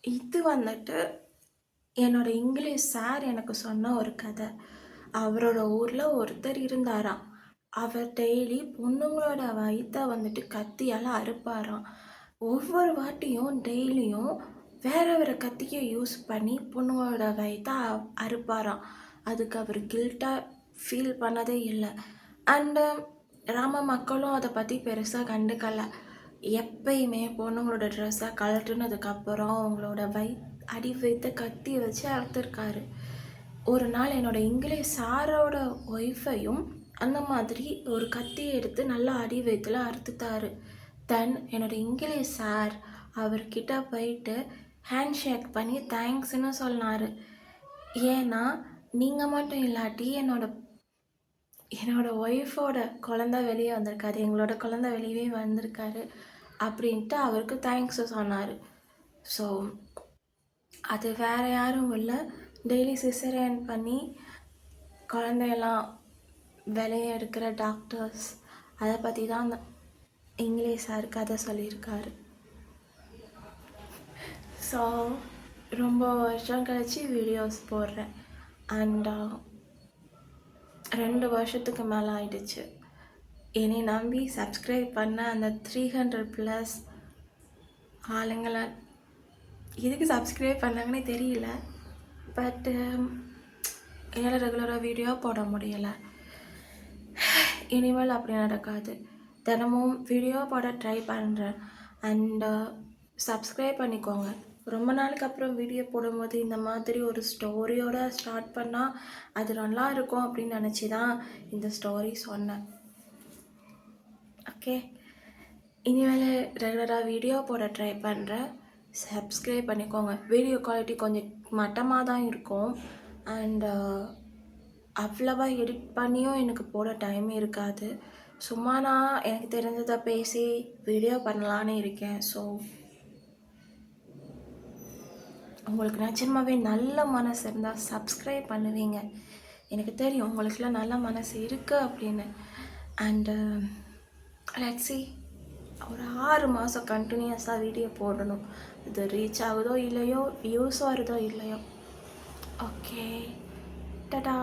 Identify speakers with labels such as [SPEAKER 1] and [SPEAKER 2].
[SPEAKER 1] இது வந்துட்டு என்னோட இங்கிலீஷ் சார் எனக்கு சொன்ன ஒரு கதை. அவரோட ஊர்ல ஒருத்தர் இருந்தாராம். அவர் டெய்லி பொண்ணுங்களோட வயித்த வந்துட்டு கத்தியால அறுப்பாராம். ஒவ்வொரு வாட்டியும் டெய்லியும் வேற வேற கத்திய யூஸ் பண்ணி பொண்ணுங்களோட வயித்த அறுப்பாராம். அதுக்கு அவர் கில்ட்டா ஃபீல் பண்ணதே இல்ல. அண்டு கிராம மக்களும் அதை பத்தி பெருசா கண்டுக்கல. எப்பயுமே பொண்ணுங்களோட ட்ரெஸ்ஸை கழட்டுனதுக்கப்புறம் அவங்களோட அடி வயித்த கத்திய வச்சு அறுத்துருக்காரு. ஒரு நாள் என்னோட இங்கிலீஷ் சாரோட ஒய்ஃபையும் அந்த மாதிரி ஒரு கத்தியை எடுத்து நல்லா அடி வயித்துல அறுத்துட்டாரு. தென் என்னோட இங்கிலீஷ் சார் அவர்கிட்ட போயிட்டு ஹேண்ட் ஷேக் பண்ணி தேங்க்ஸ்ன்னு சொன்னார். ஏன்னா நீங்கள் மட்டும் இல்லாட்டி என்னோட ஒய்ஃபோட குழந்த வெளியே வந்திருக்காரு, எங்களோட குழந்த வெளியே வந்திருக்காரு அப்படின்ட்டு அவருக்கு தேங்க்ஸு சொன்னார். ஸோ அது வேறு யாரும் இல்லை, டெய்லி சிசேரியன் பண்ணி குழந்தையெல்லாம் வெளியே எடுக்கிற டாக்டர்ஸ் அதை பற்றி தான் அந்த இங்கிலீஷ் சார் கதை சொல்லியிருக்காரு. ஸோ ரொம்ப வருஷம் கழிச்சு வீடியோஸ் போடுறேன். அண்ட் 2 வருஷத்துக்கு மேலே ஆயிடுச்சு. என்னை நம்பி சப்ஸ்கிரைப் பண்ண அந்த 300+ ஆளுங்களை எதுக்கு சப்ஸ்கிரைப் பண்ணாங்கன்னே தெரியல. பட்டு என்னால் ரெகுலராக வீடியோ போட முடியலை. இனிமேல் அப்படி நடக்காது. தினமும் வீடியோ போட ட்ரை பண்ணுறேன். அண்டு சப்ஸ்கிரைப் பண்ணிக்கோங்க. ரொம்ப நாளுக்கு அப்புறம் வீடியோ போடும்போது இந்த மாதிரி ஒரு ஸ்டோரியோடு ஸ்டார்ட் பண்ணால் அது நல்லா இருக்கும் அப்படின்னு நினச்சி தான் இந்த ஸ்டோரி சொன்னேன். ஓகே, இனிமேல் ரெகுலராக வீடியோ போட ட்ரை பண்ணுறேன். சப்ஸ்கிரைப் பண்ணிக்கோங்க. வீடியோ குவாலிட்டி கொஞ்சம் மட்டமாக தான் இருக்கும். அண்டு அவ்வளவா எடிட் பண்ணியும் எனக்கு போட டைம் இருக்காது. சும்மா நான் எனக்கு தெரிஞ்சதை பேசி வீடியோ பண்ணலான்னு இருக்கேன். ஸோ உங்களுக்கு நிஜமாவே நல்ல மனசு இருந்தால் சப்ஸ்கிரைப் பண்ணுவீங்க. எனக்கு தெரியும் உங்களுக்குலாம் நல்ல மனசு இருக்குது அப்படின்னு. அண்டு லெட்ஸ் see, ஒரு 6 மாதம் கண்டினியூஸாக வீடியோ போடணும். இது ரீச் ஆகுதோ இல்லையோ, வியூஸ் வருதோ இல்லையோ. ஓகே, டடா.